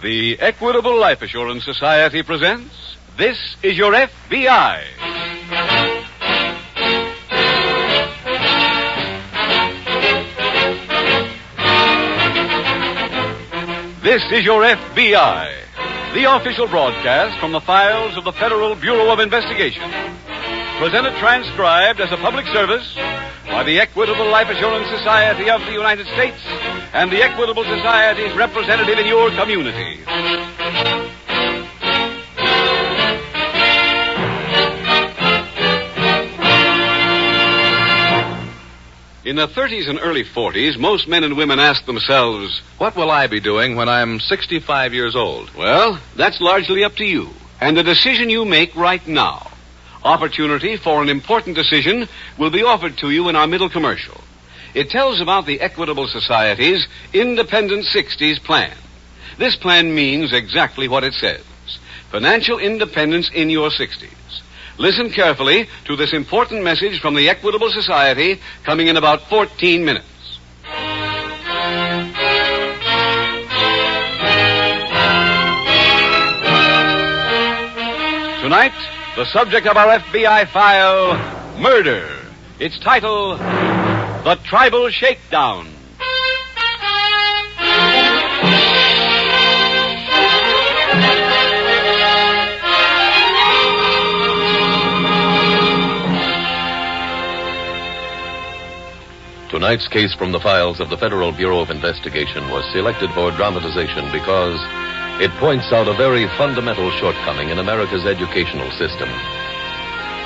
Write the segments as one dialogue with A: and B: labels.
A: The Equitable Life Assurance Society presents This Is Your F.B.I. This is Your F.B.I., the official broadcast from the files of the Federal Bureau of Investigation. Presented transcribed as a public service by the Equitable Life Assurance Society of the United States and the Equitable Society's representative in your community. In the 30s and early 40s, most men and women ask themselves,
B: what will I be doing when I'm 65 years old?
A: Well, that's largely up to you and the decision you make right now. Opportunity for an important decision will be offered to you in our middle commercial. It tells about the Equitable Society's Independent 60s plan. This plan means exactly what it says. Financial independence in your 60s. Listen carefully to this important message from the Equitable Society coming in about 14 minutes. Tonight, the subject of our F.B.I. file, murder. Its title, The Tribal Shakedown.
B: Tonight's case from the files of the Federal Bureau of Investigation was selected for dramatization because it points out a very fundamental shortcoming in America's educational system.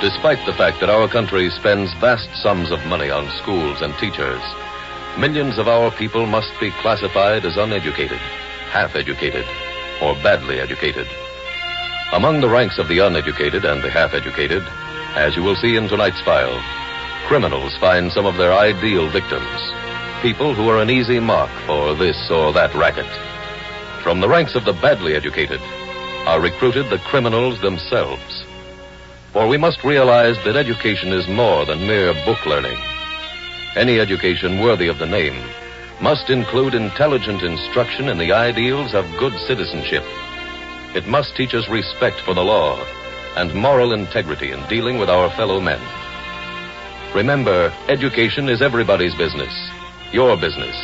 B: Despite the fact that our country spends vast sums of money on schools and teachers, millions of our people must be classified as uneducated, half-educated, or badly educated. Among the ranks of the uneducated and the half-educated, as you will see in tonight's file, criminals find some of their ideal victims, people who are an easy mark for this or that racket. From the ranks of the badly educated are recruited the criminals themselves. For we must realize that education is more than mere book learning. Any education worthy of the name must include intelligent instruction in the ideals of good citizenship. It must teach us respect for the law and moral integrity in dealing with our fellow men. Remember, education is everybody's business, your business.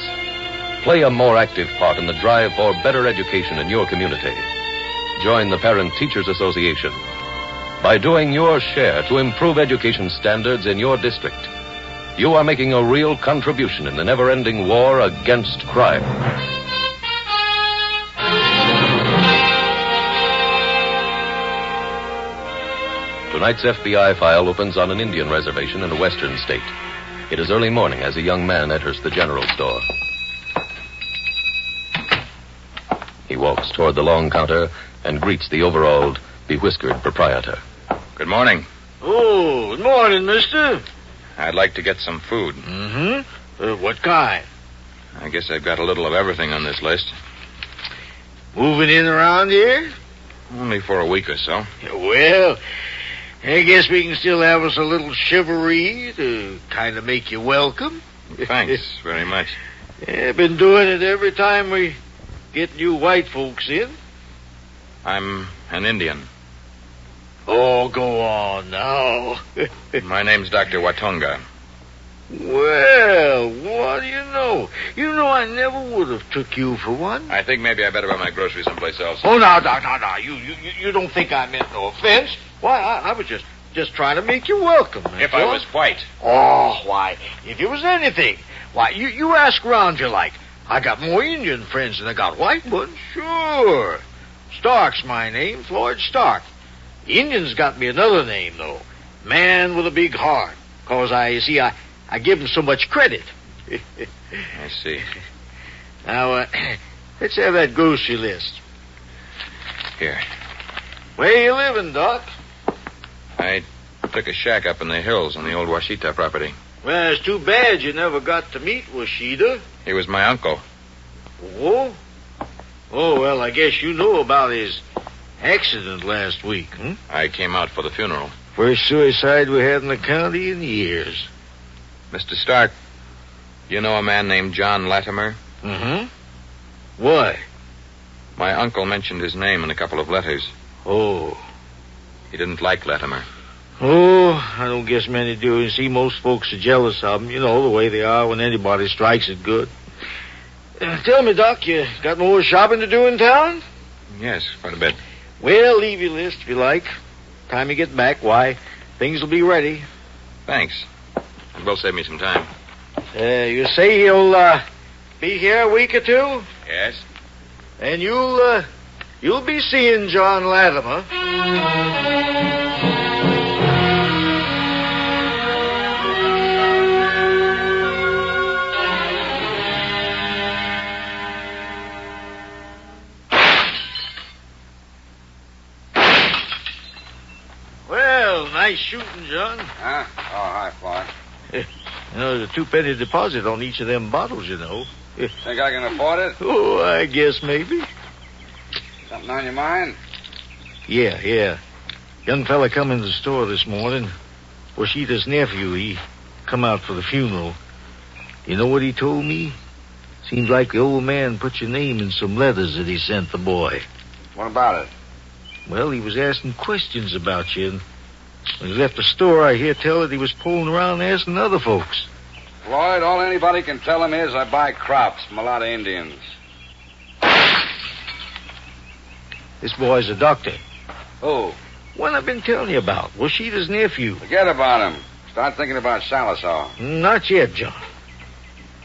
B: Play a more active part in the drive for better education in your community. Join the Parent Teachers Association. By doing your share to improve education standards in your district, you are making a real contribution in the never-ending war against crime. Tonight's FBI file opens on an Indian reservation in a western state. It is early morning as a young man enters the general store. He walks toward the long counter and greets the overalled, bewhiskered proprietor.
C: Good morning.
D: Oh, good morning, mister.
C: I'd like to get some food.
D: Mm-hmm. What kind?
C: I guess I've got a little of everything on this list.
D: Moving in around here?
C: Only for a week or so.
D: Well, I guess we can still have us a little chivalry to kind of make you welcome.
C: Thanks very much.
D: Yeah, been doing it every time we get new white folks in.
C: I'm an Indian.
D: Oh, go on now.
C: My name's Dr. Watonga.
D: Well, what do you know? You know I never would have took you for one.
C: I think maybe I better buy my groceries someplace else.
D: Oh, now. You don't think I meant no offense? Why, I was just trying to make you welcome.
C: If I was white.
D: Oh, why, if you was anything. Why, you ask around you like. I got more Indian friends than I got white ones. Sure. Stark's my name, Floyd Stark. The Indians got me another name, though. Man with a big heart. Because I give them so much credit.
C: I see.
D: Now, let's have that grocery list.
C: Here.
D: Where you living, Doc?
C: I took a shack up in the hills on the old Washita property.
D: Well, it's too bad you never got to meet Washita.
C: He was my uncle.
D: Oh? Oh, well, I guess you know about his accident last week, hmm?
C: I came out for the funeral.
D: First suicide we had in the county in years.
C: Mr. Stark, you know a man named John Latimer?
D: Mm-hmm. Why?
C: My uncle mentioned his name in a couple of letters.
D: Oh.
C: He didn't like Latimer.
D: Oh, I don't guess many do. You see, most folks are jealous of him. You know, the way they are when anybody strikes it good. Tell me, Doc, you got more shopping to do in town?
C: Yes, quite a bit.
D: Well, leave your list if you like. Time you get back, why, things will be ready.
C: Thanks. It will save me some time.
D: You say he'll be here a week or two?
C: Yes?
D: And you'll be seeing John Latimer. Well, nice shooting, John.
E: Huh? Oh, hi, Floyd.
D: You know, there's a 2-penny deposit on each of them bottles, you know.
E: Think I can afford it?
D: Oh, I guess maybe.
E: Something on your mind?
D: Yeah. Young fella come in the store this morning. Washita's nephew, he come out for the funeral. You know what he told me? Seems like the old man put your name in some letters that he sent the boy.
E: What about it?
D: Well, he was asking questions about you, and when he left the store, I hear tell that he was pulling around asking other folks.
E: Floyd, all anybody can tell him is I buy crops from a lot of Indians.
D: This boy's a doctor.
E: Who?
D: One I've been telling you about, Washita's nephew.
E: Forget about him. Start thinking about Sallisaw.
D: Not yet, John.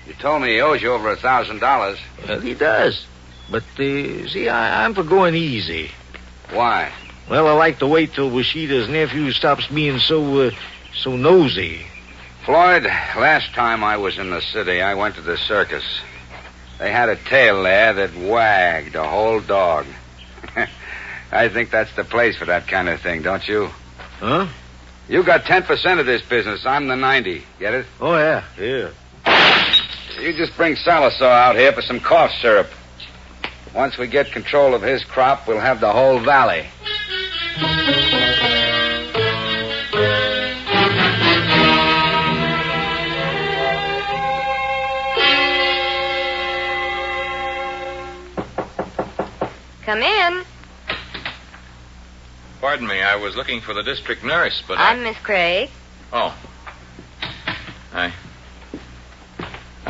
E: You told me he owes you over $1,000.
D: Well, he does. But, see, I'm for going easy.
E: Why?
D: Well, I like to wait till Washita's nephew stops being so nosy.
E: Floyd, last time I was in the city, I went to the circus. They had a tail there that wagged a whole dog. I think that's the place for that kind of thing, don't you?
D: Huh?
E: You got 10% of this business. I'm the 90. Get it?
D: Oh, yeah.
E: You just bring Sallisaw out here for some cough syrup. Once we get control of his crop, we'll have the whole valley.
F: Come in.
C: Pardon me, I was looking for the district nurse, but
F: I'm Miss Craig.
C: Oh. I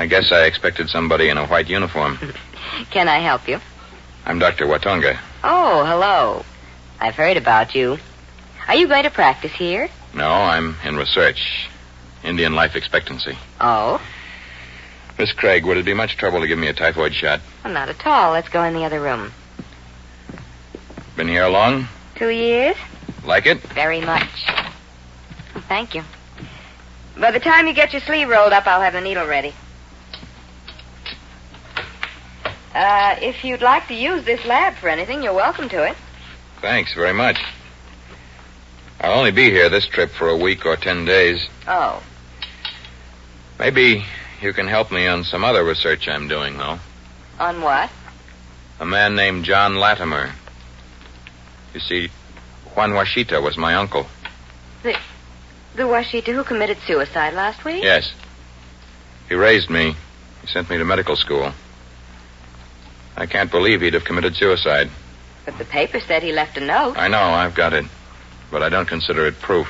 C: guess I expected somebody in a white uniform.
F: Can I help you?
C: I'm Dr. Watonga.
F: Oh, hello. I've heard about you. Are you going to practice here?
C: No, I'm in research. Indian life expectancy.
F: Oh?
C: Miss Craig, would it be much trouble to give me a typhoid shot?
F: Well, not at all. Let's go in the other room.
C: Been here long?
F: 2 years?
C: Like it?
F: Very much. Well, thank you. By the time you get your sleeve rolled up, I'll have the needle ready. If you'd like to use this lab for anything, you're welcome to it.
C: Thanks very much. I'll only be here this trip for a week or 10 days.
F: Oh.
C: Maybe you can help me on some other research I'm doing, though.
F: On what?
C: A man named John Latimer. You see, Juan Washita was my uncle.
F: The Washita who committed suicide last week?
C: Yes. He raised me. He sent me to medical school. I can't believe he'd have committed suicide.
F: But the paper said he left a note.
C: I know, I've got it. But I don't consider it proof.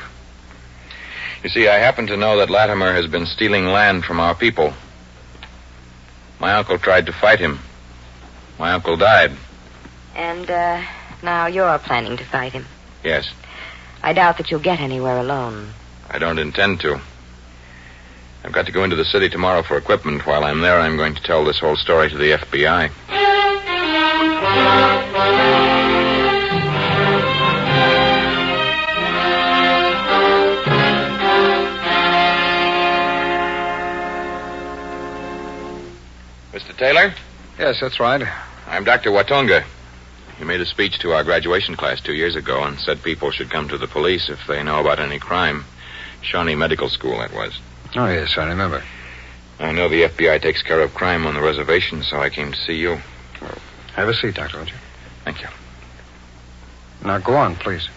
C: You see, I happen to know that Latimer has been stealing land from our people. My uncle tried to fight him. My uncle died.
F: And, now you're planning to fight him.
C: Yes.
F: I doubt that you'll get anywhere alone.
C: I don't intend to. I've got to go into the city tomorrow for equipment. While I'm there, I'm going to tell this whole story to the F.B.I. Mr. Taylor?
E: Yes, that's right.
C: I'm Dr. Watonga. He made a speech to our graduation class 2 years ago and said people should come to the police if they know about any crime. Shawnee Medical School, that was.
E: Oh, yes, I remember.
C: I know the FBI takes care of crime on the reservation, so I came to see you.
E: Well, have a seat, Doctor, won't you?
C: Thank you.
E: Now, go on, please.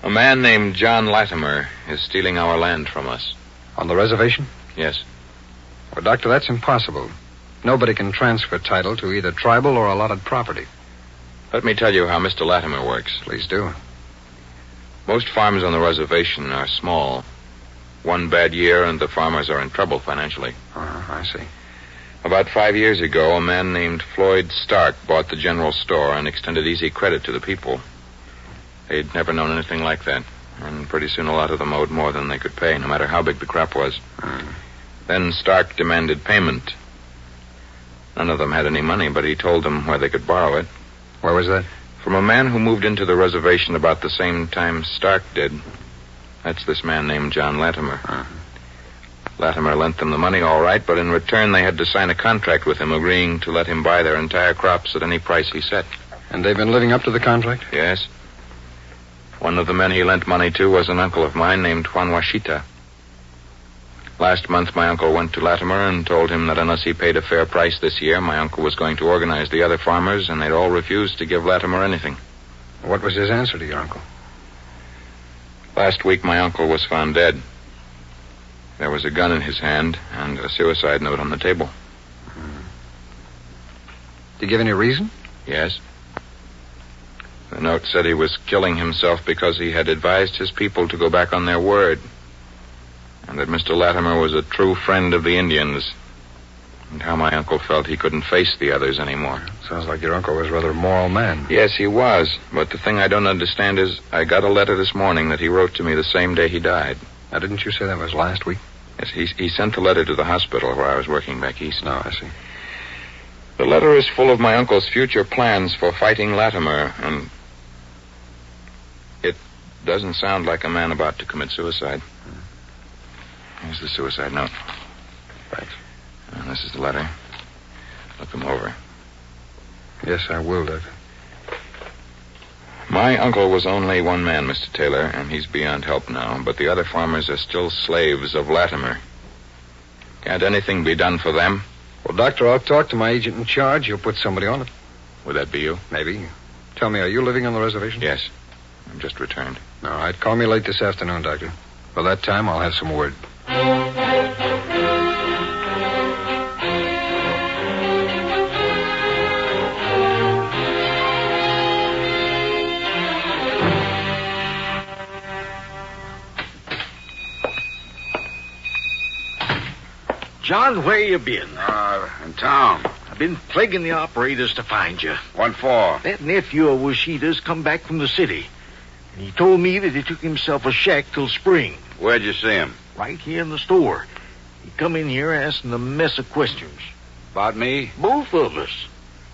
C: A man named John Latimer is stealing our land from us.
E: On the reservation?
C: Yes.
E: Well, Doctor, that's impossible.
G: Nobody can transfer title to either tribal or allotted property.
C: Let me tell you how Mr. Latimer works.
G: Please do.
C: Most farms on the reservation are small. One bad year and the farmers are in trouble financially.
G: I see.
C: About 5 years ago, a man named Floyd Stark bought the general store and extended easy credit to the people. They'd never known anything like that. And pretty soon a lot of them owed more than they could pay, no matter how big the crop was. Then Stark demanded payment. None of them had any money, but he told them where they could borrow it.
G: Where was that?
C: From a man who moved into the reservation about the same time Stark did. That's this man named John Latimer. Latimer lent them the money all right, but in return they had to sign a contract with him agreeing to let him buy their entire crops at any price he set.
G: And they've been living up to the contract?
C: Yes. One of the men he lent money to was an uncle of mine named Juan Washita. Last month, my uncle went to Latimer and told him that unless he paid a fair price this year, my uncle was going to organize the other farmers, and they'd all refuse to give Latimer anything.
G: What was his answer to your uncle?
C: Last week, my uncle was found dead. There was a gun in his hand and a suicide note on the table.
G: Did he give any reason?
C: Yes. The note said he was killing himself because he had advised his people to go back on their word, and that Mr. Latimer was a true friend of the Indians, and how my uncle felt he couldn't face the others anymore.
G: Sounds like your uncle was a rather moral man.
C: Yes, he was, but the thing I don't understand is I got a letter this morning that he wrote to me the same day he died.
G: Now, didn't you say that was last week?
C: Yes, he sent the letter to the hospital where I was working back east.
G: No, I see.
C: The letter is full of my uncle's future plans for fighting Latimer, and it doesn't sound like a man about to commit suicide. Here's the suicide note.
G: Thanks.
C: And this is the letter. Look them over.
G: Yes, I will, Doctor.
C: My uncle was only one man, Mr. Taylor, and he's beyond help now, but the other farmers are still slaves of Latimer. Can't anything be done for them?
G: Well, Doctor, I'll talk to my agent in charge. He'll put somebody on it.
C: Would that be you?
G: Maybe. Tell me, are you living on the reservation?
C: Yes. I've just returned.
G: All right. Call me late this afternoon, Doctor. By that time, I'll have some word.
D: John, where you been?
E: In town.
D: I've been plaguing the operators to find you.
E: What for?
D: That nephew of Washita's come back from the city. And he told me that he took himself a shack till spring.
E: Where'd you see him?
D: Right here in the store. He come in here asking a mess of questions.
E: About me?
D: Both of us.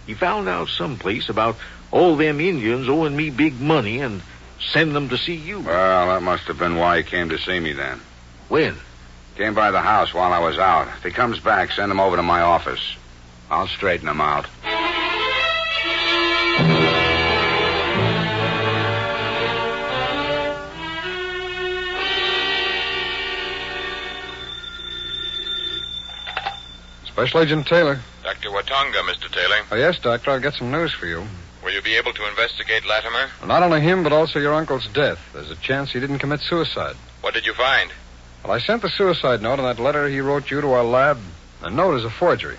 D: He found out someplace about all them Indians owing me big money and send them to see you.
E: Well, that must have been why he came to see me then.
D: When?
E: Came by the house while I was out. If he comes back, send him over to my office. I'll straighten him out.
G: Special Agent Taylor.
C: Dr. Watonga, Mr. Taylor.
G: Oh, yes, Doctor, I've got some news for you.
C: Will you be able to investigate Latimer?
G: Well, not only him, but also your uncle's death. There's a chance he didn't commit suicide.
C: What did you find?
G: Well, I sent the suicide note and that letter he wrote you to our lab. The note is a forgery.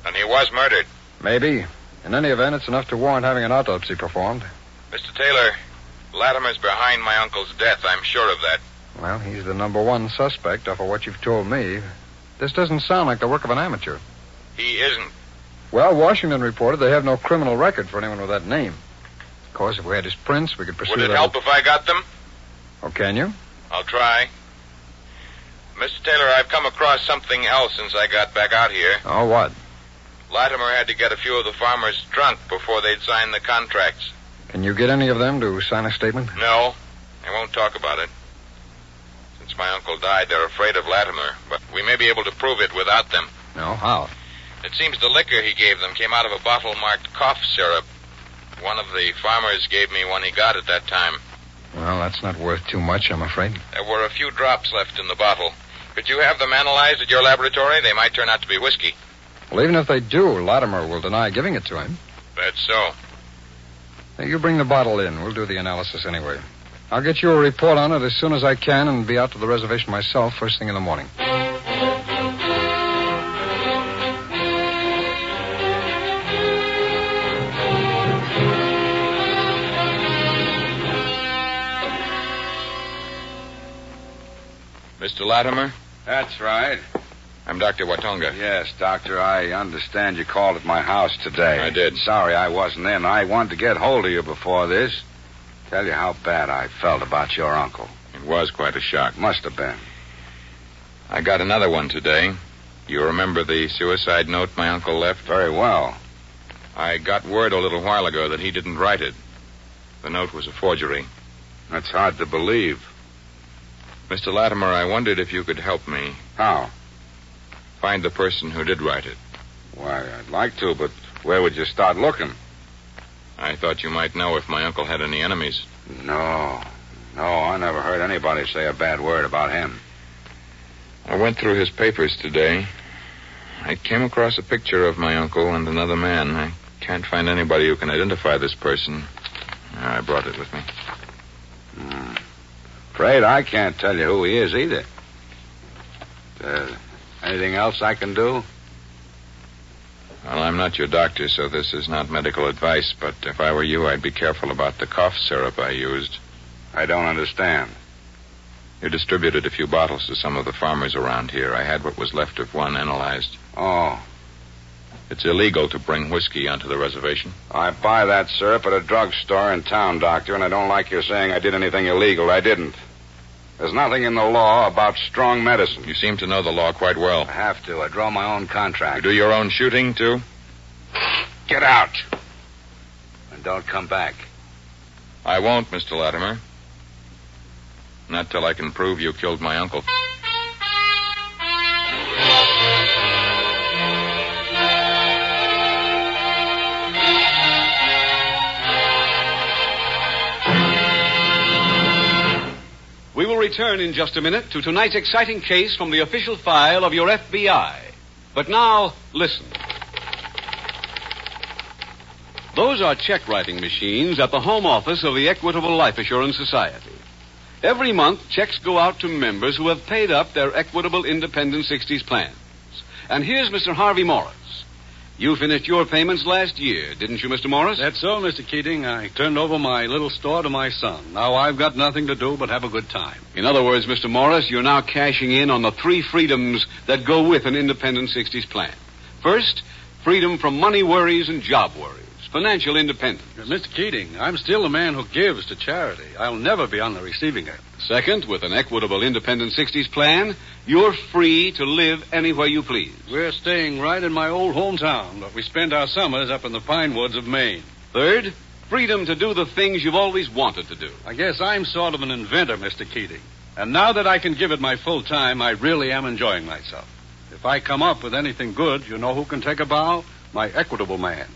C: And he was murdered.
G: Maybe. In any event, it's enough to warrant having an autopsy performed.
C: Mr. Taylor, Latimer's behind my uncle's death. I'm sure of that.
G: Well, he's the number one suspect off of what you've told me. This doesn't sound like the work of an amateur.
C: He isn't.
G: Well, Washington reported they have no criminal record for anyone with that name. Of course, if we had his prints, we could pursue
C: Would it
G: that.
C: help if I got them?
G: Oh, can you?
C: I'll try. Mr. Taylor, I've come across something else since I got back out here.
G: Oh, what?
C: Latimer had to get a few of the farmers drunk before they'd sign the contracts.
G: Can you get any of them to sign a statement?
C: No, they won't talk about it. Since my uncle died, they're afraid of Latimer, but we may be able to prove it without them.
G: No, how?
C: It seems the liquor he gave them came out of a bottle marked cough syrup. One of the farmers gave me one he got at that time.
G: Well, that's not worth too much, I'm afraid.
C: There were a few drops left in the bottle. Could you have them analyzed at your laboratory? They might turn out to be whiskey.
G: Well, even if they do, Latimer will deny giving it to him.
C: That's so.
G: Hey, you bring the bottle in. We'll do the analysis anyway. I'll get you a report on it as soon as I can and be out to the reservation myself first thing in the morning.
C: Latimer?
E: That's right.
C: I'm Dr. Watonga.
E: Yes, Doctor, I understand you called at my house today.
C: I did.
E: Sorry I wasn't in. I wanted to get hold of you before this. Tell you how bad I felt about your uncle.
C: It was quite a shock.
E: Must have been.
C: I got another one today. You remember the suicide note my uncle left?
E: Very well.
C: I got word a little while ago that he didn't write it. The note was a forgery.
E: That's hard to believe.
C: Mr. Latimer, I wondered if you could help me
E: How?
C: find the person who did write it.
E: Why, I'd like to, but where would you start looking?
C: I thought you might know if my uncle had any enemies.
E: No, I never heard anybody say a bad word about him.
C: I went through his papers today. I came across a picture of my uncle and another man. I can't find anybody who can identify this person. I brought it with me.
E: Afraid I can't tell you who he is either. Anything else I can do?
C: Well, I'm not your doctor, so this is not medical advice, but if I were you, I'd be careful about the cough syrup I used.
E: I don't understand.
C: You distributed a few bottles to some of the farmers around here. I had what was left of one analyzed.
E: Oh.
C: It's illegal to bring whiskey onto the reservation.
E: I buy that syrup at a drugstore in town, Doctor, and I don't like your saying I did anything illegal. I didn't. There's nothing in the law about strong medicine.
C: You seem to know the law quite well.
E: I have to. I draw my own contract.
C: You do your own shooting, too?
E: Get out. And don't come back.
C: I won't, Mr. Latimer. Not till I can prove you killed my uncle.
A: We will return in just a minute to tonight's exciting case from the official file of your F.B.I. But now, listen. Those are check writing machines at the home office of the Equitable Life Assurance Society. Every month, checks go out to members who have paid up their Equitable Independent 60s plans. And here's Mr. Harvey Morris. You finished your payments last year, didn't you, Mr. Morris?
H: That's so, Mr. Keating. I turned over my little store to my son. Now I've got nothing to do but have a good time.
A: In other words, Mr. Morris, you're now cashing in on the 3 freedoms that go with an independent 60s plan. First, freedom from money worries and job worries. Financial independence.
H: Mr. Keating, I'm still a man who gives to charity. I'll never be on the receiving end.
A: Second, with an Equitable Independent 60s plan, you're free to live anywhere you please.
H: We're staying right in my old hometown, but we spend our summers up in the pine woods of Maine.
A: Third, freedom to do the things you've always wanted to do.
H: I guess I'm sort of an inventor, Mr. Keating. And now that I can give it my full time, I really am enjoying myself. If I come up with anything good, you know who can take a bow? My Equitable man.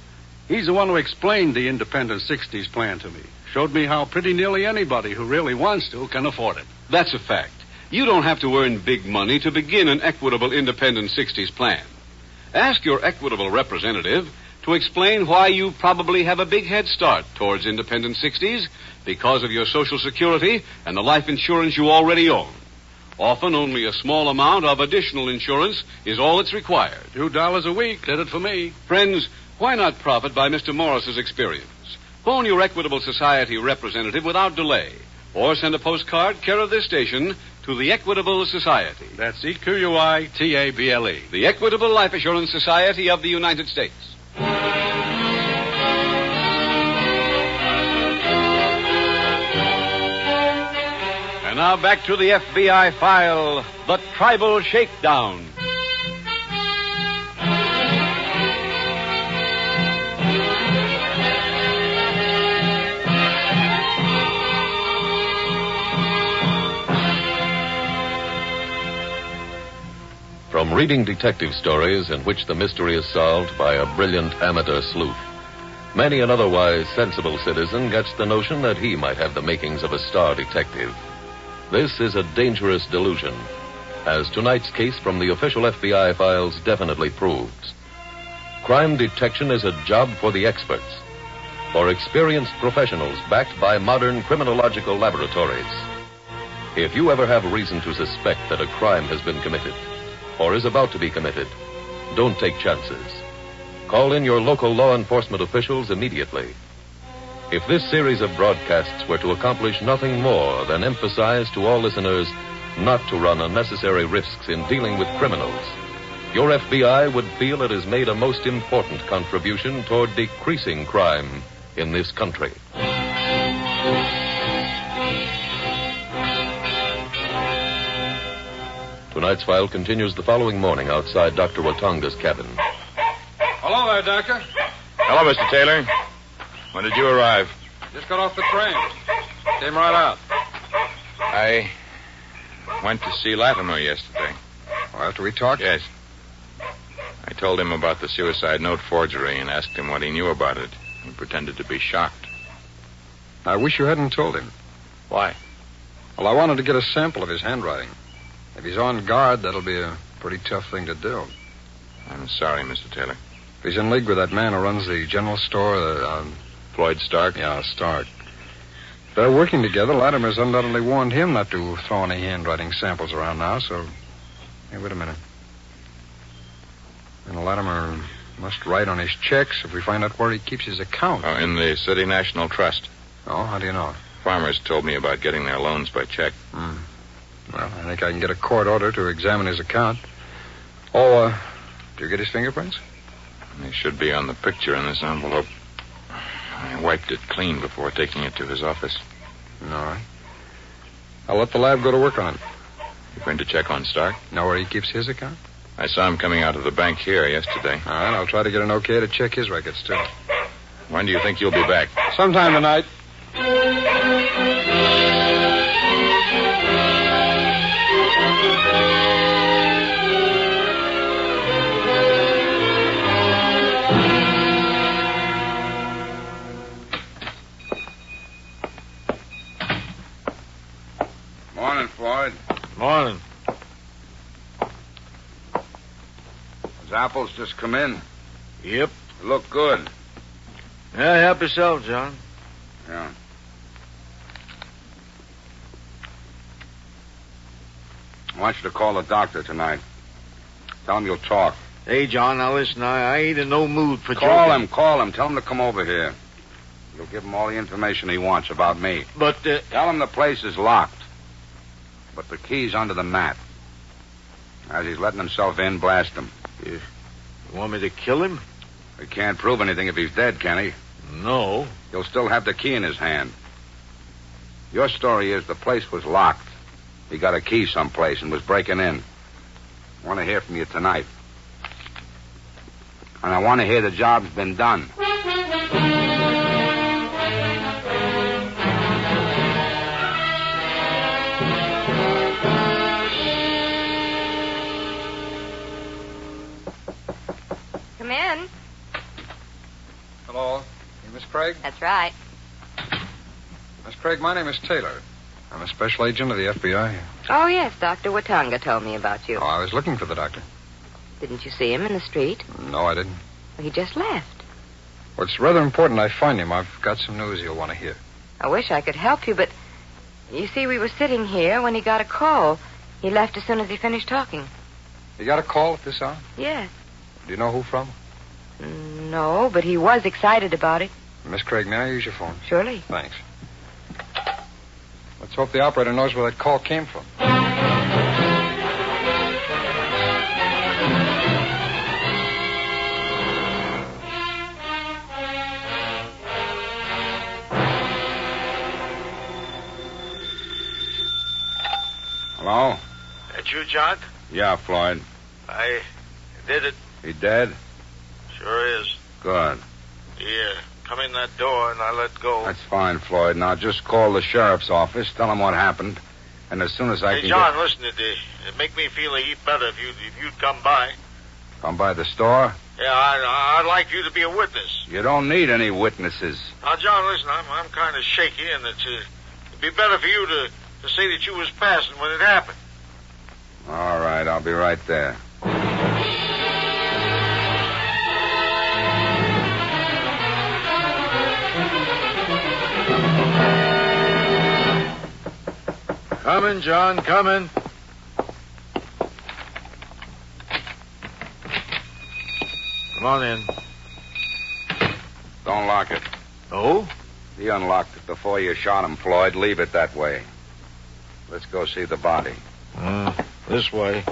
H: He's the one who explained the Independent 60s plan to me. Showed me how pretty nearly anybody who really wants to can afford it.
A: That's a fact. You don't have to earn big money to begin an Equitable Independent 60s plan. Ask your Equitable representative to explain why you probably have a big head start towards Independent 60s because of your Social Security and the life insurance you already own. Often only a small amount of additional insurance is all that's required.
H: $2 a week did it for me.
A: Friends, why not profit by Mr. Morris's experience? Phone your Equitable Society representative without delay, or send a postcard care of this station to the Equitable Society.
H: That's EQUITABLE.
A: The Equitable Life Assurance Society of the United States. And now back to the FBI file, The Tribal Shakedown.
B: From reading detective stories in which the mystery is solved by a brilliant amateur sleuth, many an otherwise sensible citizen gets the notion that he might have the makings of a star detective. This is a dangerous delusion, as tonight's case from the official FBI files definitely proves. Crime detection is a job for the experts, for experienced professionals backed by modern criminological laboratories. If you ever have reason to suspect that a crime has been committed, or is about to be committed, don't take chances. Call in your local law enforcement officials immediately. If this series of broadcasts were to accomplish nothing more than emphasize to all listeners not to run unnecessary risks in dealing with criminals. Your FBI would feel it has made a most important contribution toward decreasing crime in this country. Tonight's file continues the following morning outside Dr. Watonga's cabin.
H: Hello there, Doctor.
C: Hello, Mr. Taylor. When did you arrive?
H: Just got off the train. Came right out.
C: I went to see Latimer yesterday.
G: Well, after we talked?
C: Yes. I told him about the suicide note forgery and asked him what he knew about it. He pretended to be shocked.
G: I wish you hadn't told him.
C: Why?
G: Well, I wanted to get a sample of his handwriting. If he's on guard, that'll be a pretty tough thing to do.
C: I'm sorry, Mr. Taylor.
G: If he's in league with that man who runs the general store,
C: Floyd Stark?
G: Yeah, Stark. If they're working together, Latimer's undoubtedly warned him not to throw any handwriting samples around now, so... Hey, wait a minute. And Latimer must write on his checks if we find out where he keeps his account.
C: Oh, in the City National Trust.
G: Oh, how do you know?
C: Farmers told me about getting their loans by check.
G: Well, I think I can get a court order to examine his account. Oh, do you get his fingerprints?
C: They should be on the picture in this envelope. I wiped it clean before taking it to his office.
G: All right. I'll let the lab go to work on it.
C: You going to check on Stark?
G: Know where he keeps his account?
C: I saw him coming out of the bank here yesterday.
G: All right, I'll try to get an okay to check his records, too.
C: When do you think you'll be back?
G: Sometime tonight.
E: Morning, Floyd.
D: Morning.
E: Those apples just come in.
D: Yep.
E: They look good.
D: Yeah, help yourself, John.
E: Yeah. I want you to call the doctor tonight. Tell him you'll talk.
D: Hey, John, now listen, I ain't in no mood for
E: Call
D: joking.
E: him, call him. Tell him to come over here. You'll give him all the information he wants about me.
D: But,
E: Tell him the place is locked. But the key's under the mat. As he's letting himself in, blast him.
D: You want me to kill him?
E: He can't prove anything if he's dead, can he?
D: No.
E: He'll still have the key in his hand. Your story is the place was locked. He got a key someplace and was breaking in. I want to hear from you tonight. And I want to hear the job's been done.
F: Come in.
G: Hello. You Miss Craig?
F: That's right.
G: Miss Craig, my name is Taylor. I'm a special agent of the F.B.I.
F: Oh, yes, Dr. Watanga told me about you.
G: Oh, I was looking for the doctor.
F: Didn't you see him in the street?
G: No, I didn't.
F: Well, he just left.
G: Well, it's rather important I find him. I've got some news you'll want to hear.
F: I wish I could help you, but you see, we were sitting here when he got a call. He left as soon as he finished talking.
G: You got a call at this hour?
F: Yes.
G: Do you know who from?
F: No, but he was excited about it.
G: Miss Craig, may I use your phone?
F: Surely.
G: Thanks. Let's hope the operator knows where that call came from.
E: Hello?
D: That you, John?
E: Yeah, Floyd.
D: I did it.
E: He dead?
D: Sure is.
E: Good.
D: Yeah. Come in that door and I let go.
E: That's fine, Floyd. Now just call the sheriff's office, tell him what happened, and as soon as I
D: Hey,
E: can
D: John, listen, it'd make me feel a heap better if you'd come by.
E: come by the store.
D: Yeah, I'd like you to be a witness.
E: You don't need any witnesses.
D: Now, John, listen, I'm kind of shaky, and it'd be better for you to say that you was passing when it happened.
E: All right, I'll be right there.
D: Coming, John, coming. Come on in.
E: Don't lock it.
D: Oh?
E: He unlocked it before you shot him, Floyd. Leave it that way. Let's go see the body.
D: This way.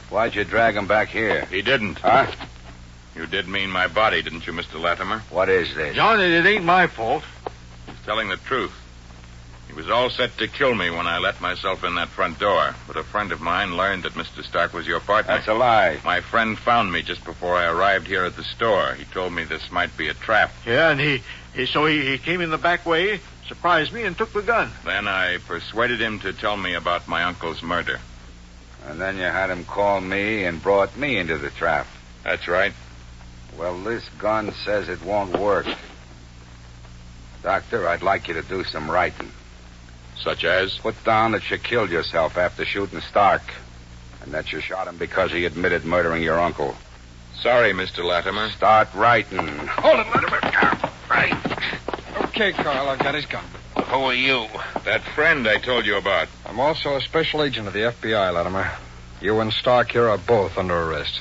E: Why'd you drag him back here?
C: He didn't.
E: Huh?
C: You did mean my body, didn't you, Mr. Latimer?
E: What is this?
D: Johnny, it ain't my fault.
C: He's telling the truth. He was all set to kill me when I let myself in that front door, but a friend of mine learned that Mr. Stark was your partner.
E: That's a lie.
C: My friend found me just before I arrived here at the store. He told me this might be a trap.
D: Yeah, and he came in the back way, surprised me, and took the gun.
C: Then I persuaded him to tell me about my uncle's murder.
E: And then you had him call me and brought me into the trap.
C: That's right.
E: Well, this gun says it won't work. Doctor, I'd like you to do some writing.
C: Such as?
E: Put down that you killed yourself after shooting Stark, and that you shot him because he admitted murdering your uncle.
C: Sorry, Mr. Latimer.
E: Start writing.
G: Hold it, Latimer. Right. Okay, Carl, I've got his gun.
C: Who are you? That friend I told you about.
G: I'm also a special agent of the F.B.I., Latimer. You and Stark here are both under arrest.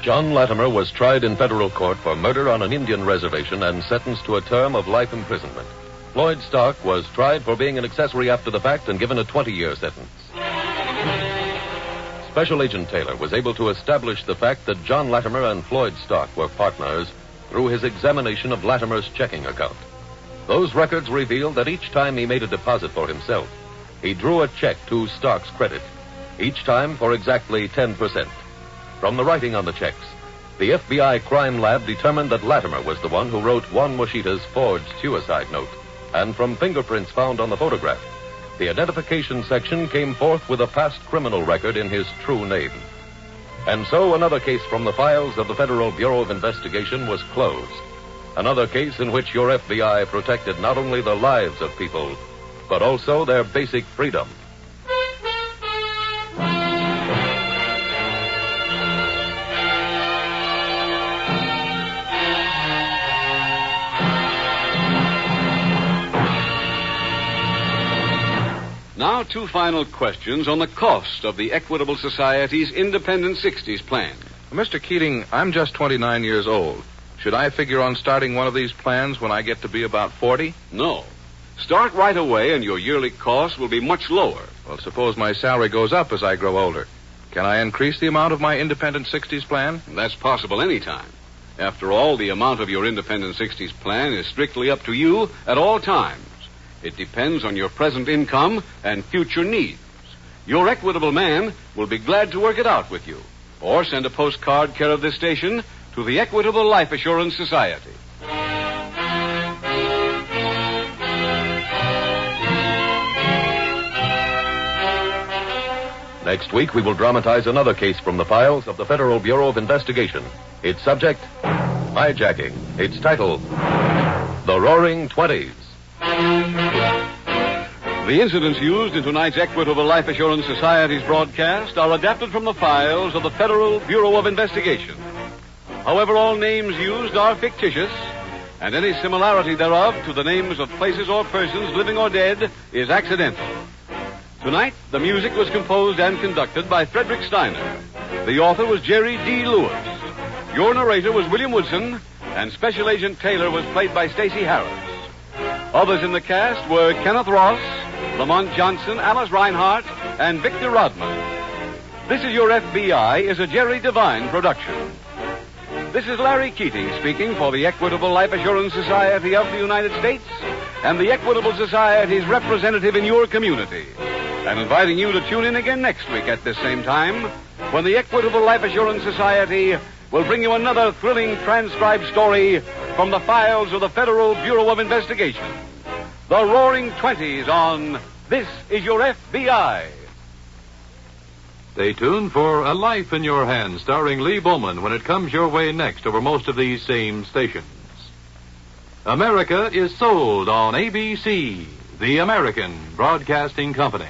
B: John Latimer was tried in federal court for murder on an Indian reservation and sentenced to a term of life imprisonment. Floyd Stark was tried for being an accessory after the fact and given a 20-year sentence. Special Agent Taylor was able to establish the fact that John Latimer and Floyd Stark were partners through his examination of Latimer's checking account. Those records revealed that each time he made a deposit for himself, he drew a check to Stark's credit, each time for exactly 10%. From the writing on the checks, the FBI crime lab determined that Latimer was the one who wrote Juan Moschita's forged suicide note. And from fingerprints found on the photograph, the identification section came forth with a past criminal record in his true name. And so another case from the files of the Federal Bureau of Investigation was closed. Another case in which your FBI protected not only the lives of people, but also their basic freedom.
A: Now, two final questions on the cost of the Equitable Society's Independent 60s plan.
I: Mr. Keating, I'm just 29 years old. Should I figure on starting one of these plans when I get to be about 40?
A: No. Start right away and your yearly cost will be much lower.
I: Well, suppose my salary goes up as I grow older. Can I increase the amount of my Independent 60s plan?
A: That's possible any time. After all, the amount of your Independent 60s plan is strictly up to you at all times. It depends on your present income and future needs. Your Equitable man will be glad to work it out with you. Or send a postcard care of this station to the Equitable Life Assurance Society.
B: Next week, we will dramatize another case from the files of the Federal Bureau of Investigation. Its subject, hijacking. Its title, The Roaring Twenties.
A: The incidents used in tonight's Equitable Life Assurance Society's broadcast are adapted from the files of the Federal Bureau of Investigation. However, all names used are fictitious, and any similarity thereof to the names of places or persons, living or dead, is accidental. Tonight, the music was composed and conducted by Frederick Steiner. The author was Jerry D. Lewis. Your narrator was William Woodson, and Special Agent Taylor was played by Stacy Harris. Others in the cast were Kenneth Ross, Lamont Johnson, Alice Reinhardt, and Victor Rodman. This Is Your F.B.I. is a Jerry Devine production. This is Larry Keating speaking for the Equitable Life Assurance Society of the United States and the Equitable Society's representative in your community, and inviting you to tune in again next week at this same time when the Equitable Life Assurance Society will bring you another thrilling transcribed story from the files of the Federal Bureau of Investigation. The Roaring Twenties on This Is Your F.B.I.
J: Stay tuned for A Life in Your Hands, starring Lee Bowman, when it comes your way next over most of these same stations. America is sold on ABC, the American Broadcasting Company.